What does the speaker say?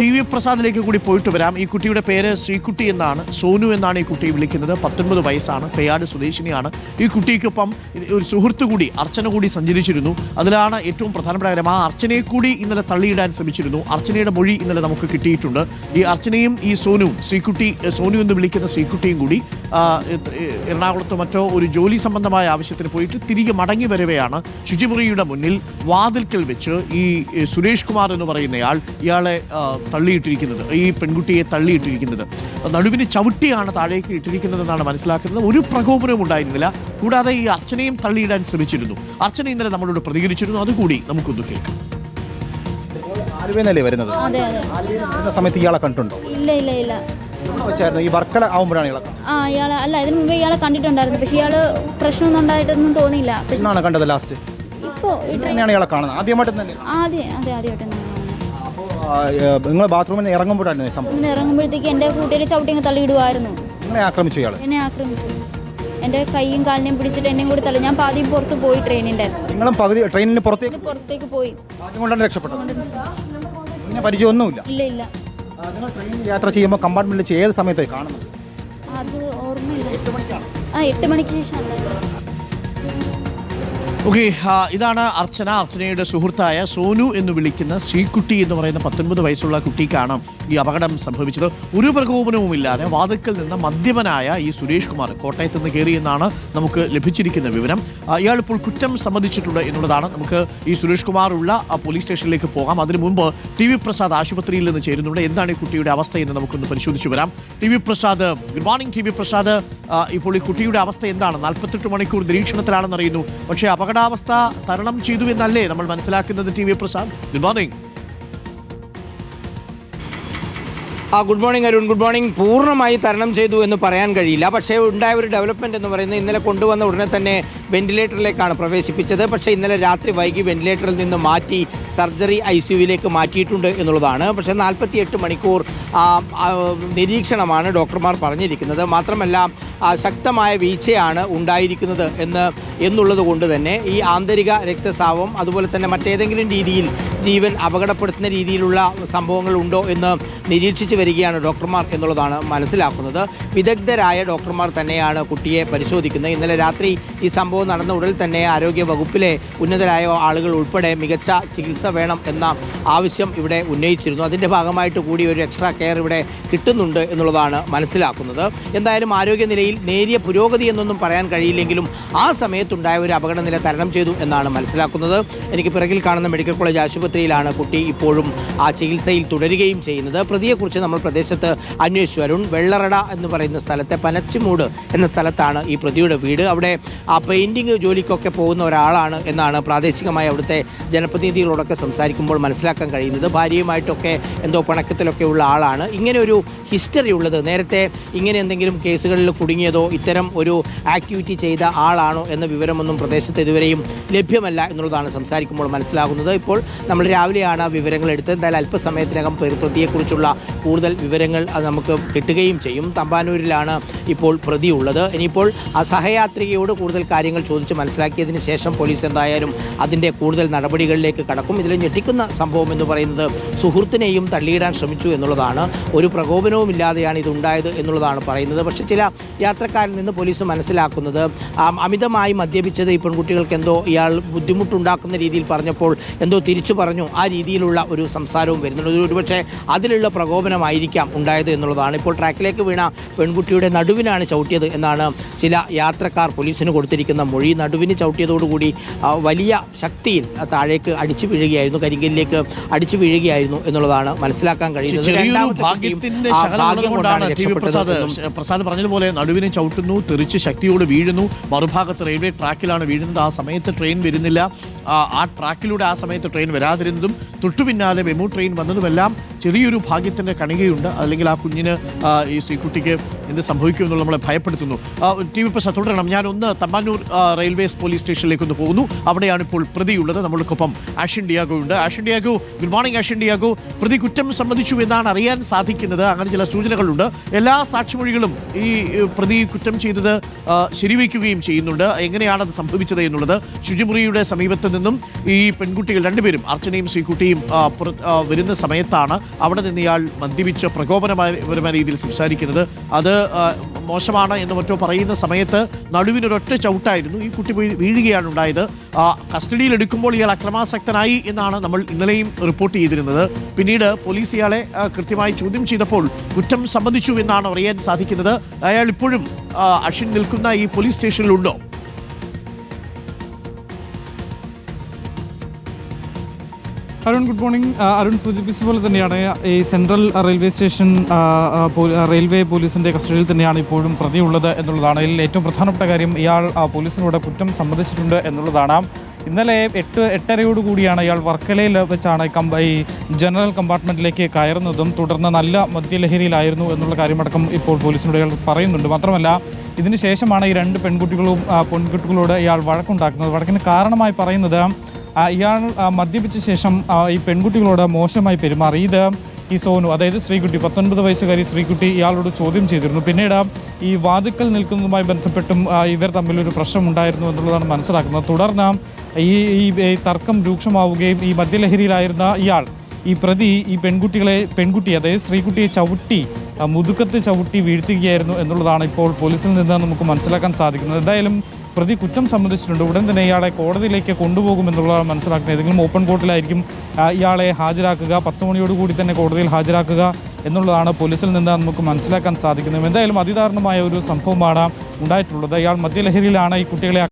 T V പ്രസാദിലേക്ക് കൂടി പോയിട്ട് വരാം. ഈ കുട്ടിയുടെ പേര് ശ്രീകുട്ടി എന്നാണ്, സോനു എന്നാണ് ഈ കുട്ടിയെ വിളിക്കുന്നത്. 19 വയസ്സാണ്, പേയാട് സ്വദേശിനിയാണ്. ഈ കുട്ടിക്കൊപ്പം ഒരു സുഹൃത്ത് കൂടി, അർച്ചന കൂടി സഞ്ചരിച്ചിരുന്നു. അതിലാണ് ഏറ്റവും പ്രധാനപ്പെട്ട കാര്യം, ആ അർച്ചനയെ കൂടി ഇന്നലെ തള്ളിയിടാൻ ശ്രമിച്ചിരുന്നു. അർച്ചനയുടെ മൊഴി ഇന്നലെ നമുക്ക് കിട്ടിയിട്ടുണ്ട്. ഈ അർച്ചനയും ഈ സോനുവും, സോനു എന്ന് വിളിക്കുന്ന ശ്രീകുട്ടിയും കൂടി എറണാകുളത്ത് മറ്റോ ഒരു ജോലി സംബന്ധമായ ആവശ്യത്തിന് പോയിട്ട് തിരികെ മടങ്ങി വരവെയാണ് ശുചിമുറിയുടെ മുന്നിൽ വാതിൽക്കൽ വെച്ച് ഈ സുരേഷ് കുമാർ എന്ന് പറയുന്നയാൾ ഇയാളെ തള്ളിയിട്ടിരിക്കുന്നത്, ഈ പെൺകുട്ടിയെ തള്ളിയിട്ടിരിക്കുന്നത്. നടുവിന് ചവിട്ടിയാണ് താഴേക്ക് ഇട്ടിരിക്കുന്നതെന്നാണ് മനസ്സിലാക്കുന്നത്. ഒരു പ്രകോപനവും ഉണ്ടായിരുന്നില്ല. കൂടാതെ ഈ അർച്ചനയും തള്ളിയിടാൻ ശ്രമിച്ചിരുന്നു. അർച്ചന ഇന്നലെ നമ്മളോട് പ്രതികരിച്ചിരുന്നു. അതുകൂടി നമുക്കൊന്ന് കേൾക്കാം. സമയത്ത് ഇയാളെ കണ്ടിട്ടുണ്ടോ? ഇല്ല. ഈ വർക്കല ആവുമ്പോഴാണ് ഇയാളെ അല്ല, ഇതിനു മുമ്പ് ഇയാളെ കണ്ടിട്ടുണ്ടായിരുന്നു. പക്ഷെ ഇയാള് പ്രശ്നമൊന്നും ഉണ്ടായിട്ടൊന്നും തോന്നിയില്ല. പ്രശ്നമാണ് കണ്ടത് ലാസ്റ്റ്. ഇപ്പോ ഇയാളെ കാണുന്നത് ആദ്യമായിട്ട് തന്നെ? ആദ്യമായിട്ട് നിങ്ങൾ ബാത്റൂമിൽ നിന്ന് ഇറങ്ങുമ്പോഴാണ് സംഭവം? ഇറങ്ങുമ്പോഴത്തേക്ക് എന്റെ കൂട്ടിയെ ചവിട്ടി തള്ളിയിടുവായിരുന്നു. നിങ്ങളെ ആക്രമിച്ചു ഇയാൾ? എന്നെ ആക്രമിച്ചു. എന്റെ കൈയും കാലിനെയും പിടിച്ചിട്ട് എന്നെയും കൂടി തള്ളി. ഞാൻ പാതി പുറത്ത് പോയി ട്രെയിനിന്റെ. നിങ്ങളും പകുതി ട്രെയിനിന് പുറത്തേക്ക് പോയി. അതുകൊണ്ടാണ് രക്ഷപ്പെട്ടത്. പിന്നെ പരിചയമൊന്നുമില്ല? ഇല്ല. നിങ്ങൾ ട്രെയിനിൽ യാത്ര ചെയ്യുമ്പോൾ കമ്പാർട്ട്മെന്റിൽ വെച്ച് ഏത് സമയത്താണ് കാണുന്നത്? അത് ഓർമ്മയില്ല. 8 മണിക്ക് ശേഷം. ഓക്കെ, ഇതാണ് അർച്ചനയുടെ സുഹൃത്തായ സോനു എന്ന് വിളിക്കുന്ന ശ്രീകുട്ടി എന്ന് പറയുന്ന 19 വയസ്സുള്ള കുട്ടിക്കാണ് ഈ അപകടം സംഭവിച്ചത്. ഒരു പ്രകോപനവുമില്ലാതെ വാതിൽക്കൽ നിന്ന് മദ്യപനായ ഈ സുരേഷ് കുമാർ കോട്ടയത്ത് നിന്ന് കയറിയെന്നാണ് നമുക്ക് ലഭിച്ചിരിക്കുന്ന വിവരം. ഇയാൾ ഇപ്പോൾ കുറ്റം സമ്മതിച്ചിട്ടുണ്ട് എന്നുള്ളതാണ്. നമുക്ക് ഈ സുരേഷ് കുമാർ ഉള്ള പോലീസ് സ്റ്റേഷനിലേക്ക് പോകാം. അതിനു മുമ്പ് ടി വി പ്രസാദ് ആശുപത്രിയിൽ നിന്ന് ചേരുന്നുണ്ട്. എന്താണ് ഈ കുട്ടിയുടെ അവസ്ഥ എന്ന് നമുക്കൊന്ന് പരിശോധിച്ചു വരാം. T V Prasad, good morning. T V Prasad, ഇപ്പോൾ ഈ കുട്ടിയുടെ അവസ്ഥ എന്താണ്? 48 മണിക്കൂർ നിരീക്ഷണത്തിലാണെന്ന് അറിയുന്നു. പക്ഷേ അപകടാവസ്ഥ തരണം ചെയ്തു എന്നല്ലേ നമ്മൾ മനസ്സിലാക്കുന്നത്? T V Prasad, good morning. Good morning Arun. Good morning. പൂർണ്ണമായി തരണം ചെയ്തു എന്ന് പറയാൻ കഴിയില്ല. പക്ഷേ ഉണ്ടായ ഒരു ഡെവലപ്മെന്റ് എന്ന് പറയുന്നത്, ഇന്നലെ കൊണ്ടുവന്ന ഉടനെ തന്നെ വെന്റിലേറ്ററിലേക്കാണ് പ്രവേശിപ്പിച്ചത്. പക്ഷേ ഇന്നലെ രാത്രി വൈകി വെന്റിലേറ്ററിൽ നിന്ന് മാറ്റി സർജറി ICUവിലേക്ക് മാറ്റിയിട്ടുണ്ട് എന്നുള്ളതാണ്. പക്ഷേ 48 മണിക്കൂർ നിരീക്ഷണമാണ് ഡോക്ടർമാർ പറഞ്ഞിരിക്കുന്നത്. മാത്രമല്ല ശക്തമായ വീഴ്ചയാണ് ഉണ്ടായിരിക്കുന്നത് എന്നുള്ളത് കൊണ്ട് തന്നെ ഈ ആന്തരിക രക്തസ്രാവം, അതുപോലെ തന്നെ മറ്റേതെങ്കിലും രീതിയിൽ ജീവൻ അപകടപ്പെടുത്തുന്ന രീതിയിലുള്ള സംഭവങ്ങൾ ഉണ്ടോ എന്ന് നിരീക്ഷിച്ച് വരികയാണ് ഡോക്ടർമാർ എന്നുള്ളതാണ് മനസ്സിലാക്കുന്നത്. വിദഗ്ധരായ ഡോക്ടർമാർ തന്നെയാണ് കുട്ടിയെ പരിശോധിക്കുന്നത്. ഇന്നലെ രാത്രി ഈ സംഭവം നടന്ന ഉടൻ തന്നെ ആരോഗ്യ വകുപ്പിലെ ഉന്നതരായ ആളുകൾ ഉൾപ്പെടെ മികച്ച ചികിത്സ വേണം എന്ന ആവശ്യം ഇവിടെ ഉന്നയിച്ചിരുന്നു. അതിൻ്റെ ഭാഗമായിട്ട് കൂടി ഒരു എക്സ്ട്രാ കെയർ ഇവിടെ കിട്ടുന്നുണ്ട് എന്നുള്ളതാണ് മനസ്സിലാക്കുന്നത്. എന്തായാലും ആരോഗ്യനിലയിൽ നേരിയ പുരോഗതി എന്നൊന്നും പറയാൻ കഴിയില്ലെങ്കിലും ആ സമയത്തുണ്ടായ ഒരു അപകടനില തരണം ചെയ്തു എന്നാണ് മനസ്സിലാക്കുന്നത്. എനിക്ക് പിറകിൽ കാണുന്ന മെഡിക്കൽ കോളേജ് ആശുപത്രിയിലാണ് കുട്ടി ഇപ്പോഴും ആ ചികിത്സയിൽ തുടരുകയും ചെയ്യുന്നത്. പ്രതിയെക്കുറിച്ച് നമ്മൾ പ്രദേശത്ത് അന്വേഷിച്ചു അരുൺ. വെള്ളറട എന്ന് പറയുന്ന സ്ഥലത്തെ പനച്ചിമൂട് എന്ന സ്ഥലത്താണ് ഈ പ്രതിയുടെ വീട്. അവിടെ ആ പെയിന്റിംഗ് ജോലിക്കൊക്കെ പോകുന്ന ഒരാളാണ് എന്നാണ് പ്രാദേശികമായി അവിടുത്തെ ജനപ്രതിനിധികളോടൊക്കെ സംസാരിക്കുമ്പോൾ മനസ്സിലാക്കാൻ കഴിയുന്നത്. ഭാര്യയുമായിട്ടൊക്കെ എന്തോ പിണക്കത്തിലൊക്കെ ഉള്ള ആളാണ്. ഇങ്ങനെ ഒരു ഹിസ്റ്ററി ഉള്ളത്, നേരത്തെ ഇങ്ങനെ എന്തെങ്കിലും കേസുകളിൽ കുടുങ്ങിയതോ ഇത്തരം ഒരു ആക്ടിവിറ്റി ചെയ്ത ആളാണോ എന്ന വിവരമൊന്നും പ്രദേശത്ത് ഇതുവരെയും ലഭ്യമല്ല എന്നുള്ളതാണ് സംസാരിക്കുമ്പോൾ മനസ്സിലാകുന്നത്. ഇപ്പോൾ നമ്മൾ രാവിലെയാണ് വിവരങ്ങൾ എടുത്തത്. എന്തായാലും അല്പസമയത്തിനകം പ്രതിയെക്കുറിച്ചുള്ള കൂടുതൽ വിവരങ്ങൾ നമുക്ക് കിട്ടുകയും ചെയ്യും. തമ്പാനൂരിലാണ് ഇപ്പോൾ പ്രതി ഉള്ളത്. ഇനിയിപ്പോൾ ആ സഹയാത്രികയോട് കൂടുതൽ കാര്യങ്ങൾ ചോദിച്ച് മനസ്സിലാക്കിയതിന് ശേഷം പോലീസ് എന്തായാലും അതിൻ്റെ കൂടുതൽ നടപടികളിലേക്ക് കടക്കും. ഇതിൽ ഞെട്ടിക്കുന്ന സംഭവം എന്ന് പറയുന്നത് സുഹൃത്തിനെയും തള്ളിയിടാൻ ശ്രമിച്ചു എന്നുള്ളതാണ്. ഒരു പ്രകോപനവും ഇല്ലാതെയാണ് ഇതുണ്ടായത് എന്നുള്ളതാണ് പറയുന്നത്. പക്ഷേ ചില യാത്രക്കാരിൽ നിന്ന് പോലീസ് മനസ്സിലാക്കുന്നത് അമിതമായി മദ്യപിച്ചത് ഈ പെൺകുട്ടികൾക്ക് എന്തോ ഇയാൾ ബുദ്ധിമുട്ടുണ്ടാക്കുന്ന രീതിയിൽ പറഞ്ഞപ്പോൾ എന്തോ തിരിച്ചു പറഞ്ഞു, ആ രീതിയിലുള്ള ഒരു സംസാരവും വരുന്നുണ്ട്. ഒരുപക്ഷെ അതിലുള്ള പ്രകോപനമായിരിക്കാം ഉണ്ടായത് എന്നുള്ളതാണ്. ഇപ്പോൾ ട്രാക്കിലേക്ക് വീണ പെൺകുട്ടിയുടെ നടുവിനാണ് ചവിട്ടിയത് എന്നാണ് ചില യാത്രക്കാർ പോലീസിന് കൊടുത്തിരിക്കുന്ന മൊഴി. നടുവിന് ചവിട്ടിയതോടുകൂടി വലിയ ശക്തിയിൽ താഴേക്ക് അടിച്ചു വീഴുകയായിരുന്നു, കരിങ്കലിലേക്ക് അടിച്ചു വീഴുകയായിരുന്നു എന്നുള്ളതാണ് മനസ്സിലാക്കാൻ കഴിയുന്നത്. പ്രസാദ് പറഞ്ഞതുപോലെ നടുവിനെ ചവിട്ടുന്നു, തെറിച്ച് ശക്തിയോട് വീഴുന്നു. മറുഭാഗത്ത് റെയിൽവേ ട്രാക്കിലാണ് വീഴുന്നത്. ആ സമയത്ത് ട്രെയിൻ വരുന്നില്ല. ആ ട്രാക്കിലൂടെ ആ സമയത്ത് ട്രെയിൻ വരാതിരുന്നതും തൊട്ടു പിന്നാലെ മെമു ട്രെയിൻ വന്നതുമെല്ലാം ചെറിയൊരു ഭാഗ്യത്തിൻ്റെ കണികയുണ്ട്. അല്ലെങ്കിൽ ആ കുഞ്ഞിന്, ഈ ശ്രീകുട്ടിക്ക് എന്ത് സംഭവിക്കുമെന്നുള്ള നമ്മളെ ഭയപ്പെടുത്തുന്നു. ടി വി പ്രസാദ് തുടരണം. ഞാനൊന്ന് തമ്പാനൂർ റെയിൽവേ പോലീസ് സ്റ്റേഷനിലേക്ക് ഒന്ന് പോകുന്നു. അവിടെയാണ് ഇപ്പോൾ പ്രതിയുള്ളത്. നമ്മൾക്കൊപ്പം ആഷ്യൻ ഡിയാഗോ ഉണ്ട്. ആഷ്യൻ ഡിയാഗോ, ഗുഡ് മോർണിംഗ്. ആഷ്യൻ ഡിയാഗോ, പ്രതി കുറ്റം സമ്മതിച്ചു എന്നാണ് അറിയാൻ സാധിക്കുന്നത്. അങ്ങനെ ചില സൂചനകളുണ്ട്. എല്ലാ സാക്ഷിമൊഴികളും ഈ പ്രതി കുറ്റം ചെയ്തത് ശരിവയ്ക്കുകയും ചെയ്യുന്നുണ്ട്. എങ്ങനെയാണത് സംഭവിച്ചത് എന്നുള്ളത്, ശുചിമുറിയുടെ സമീപത്ത് നിന്നും ഈ പെൺകുട്ടികൾ രണ്ടുപേരും അർച്ചനയും ശ്രീകുട്ടിയും വരുന്ന സമയത്താണ് അവിടെ നിന്ന് ഇയാൾ മദ്യപിച്ച് പ്രകോപനപരമായ രീതിയിൽ സംസാരിക്കുന്നത്. അത് മോശമാണ് എന്ന് മറ്റോ പറയുന്ന സമയത്ത് നടുവിനൊരൊറ്റ ചവിട്ടായിരുന്നു. ഈ കുട്ടി പോയി വീഴുകയാണ് ഉണ്ടായത്. കസ്റ്റഡിയിൽ എടുക്കുമ്പോൾ ഇയാൾ അക്രമാസക്തനായി എന്നാണ് നമ്മൾ ഇന്നലെയും റിപ്പോർട്ട് ചെയ്തിരുന്നത്. പിന്നീട് പോലീസ് ഇയാളെ കൃത്യമായി ചോദ്യം ചെയ്തപ്പോൾ കുറ്റം സമ്മതിച്ചു എന്നാണ് അറിയാൻ സാധിക്കുന്നത്. അയാൾ ഇപ്പോഴും അശ്വിൻ നിൽക്കുന്ന ഈ പോലീസ് സ്റ്റേഷനിലുണ്ടോ? Arun, good morning. അരുൺ സൂചിപ്പിച്ച പോലെ തന്നെയാണ് ഈ സെൻട്രൽ റെയിൽവേ സ്റ്റേഷൻ റെയിൽവേ പോലീസിന്റെ കസ്റ്റഡിയിൽ തന്നെയാണ് ഇപ്പോഴും പ്രതിയുള്ളത് എന്നുള്ളതാണ്. ഇതിൽ ഏറ്റവും പ്രധാനപ്പെട്ട കാര്യം ഇയാൾ പോലീസിനോട് കുറ്റം സമ്മതിച്ചിട്ടുണ്ട് എന്നുള്ളതാണ്. ഇന്നലെ 8:30 ഇയാൾ വർക്കലയിൽ വെച്ചാണ് ഈ ജനറൽ കമ്പാർട്ട്മെന്റിലേക്ക് കയറുന്നതും തുടർന്ന് നല്ല മദ്യലഹരിയിലായിരുന്നു എന്നുള്ള കാര്യമടക്കം ഇപ്പോൾ പോലീസിനോട് ഇയാൾ പറയുന്നുണ്ട്. മാത്രമല്ല ഇതിന് ശേഷമാണ് ഈ രണ്ട് പെൺകുട്ടികളോട് ഇയാൾ വഴക്കുണ്ടാക്കുന്നത്. വഴക്കിന് കാരണമായി പറയുന്നത് ഇയാൾ മദ്യപിച്ച ശേഷം ഈ പെൺകുട്ടികളോട് മോശമായി പെരുമാറി. ഇത് ഈ സോനു, അതായത് ശ്രീകുട്ടി, 19 വയസ്സുകാരി ശ്രീകുട്ടി ഇയാളോട് ചോദ്യം ചെയ്തിരുന്നു. പിന്നീട് ഈ വാതിക്കൽ നിൽക്കുന്നതുമായി ബന്ധപ്പെട്ടും ഇവർ തമ്മിലൊരു പ്രശ്നമുണ്ടായിരുന്നു എന്നുള്ളതാണ് മനസ്സിലാക്കുന്നത്. തുടർന്ന് ഈ തർക്കം രൂക്ഷമാവുകയും ഈ മദ്യലഹരിയിലായിരുന്ന ഇയാൾ ഈ പ്രതി ഈ പെൺകുട്ടി അതായത് ശ്രീകുട്ടിയെ മുതുക്കത്ത് ചവിട്ടി വീഴ്ത്തുകയായിരുന്നു എന്നുള്ളതാണ് ഇപ്പോൾ പോലീസിൽ നിന്ന് നമുക്ക് മനസ്സിലാക്കാൻ സാധിക്കുന്നത്. എന്തായാലും പ്രതി കുറ്റം സമ്മതിച്ചിട്ടുണ്ട്. ഉടൻ തന്നെ ഇയാളെ കോടതിയിലേക്ക് കൊണ്ടുപോകുമെന്നുള്ളതാണ് മനസ്സിലാക്കുന്നത്. ഏതെങ്കിലും ഓപ്പൺ കോർട്ടിലായിരിക്കും ഇയാളെ ഹാജരാക്കുക. 10 മണിയോടുകൂടി തന്നെ കോടതിയിൽ ഹാജരാക്കുക എന്നുള്ളതാണ് പോലീസിൽ നിന്ന് നമുക്ക് മനസ്സിലാക്കാൻ സാധിക്കുന്നത്. എന്തായാലും അതിദാരുണമായ ഒരു സംഭവമാണ് ഉണ്ടായിട്ടുള്ളത്. ഇയാൾ മദ്യലഹരിയിലാണ് ഈ കുട്ടികളെ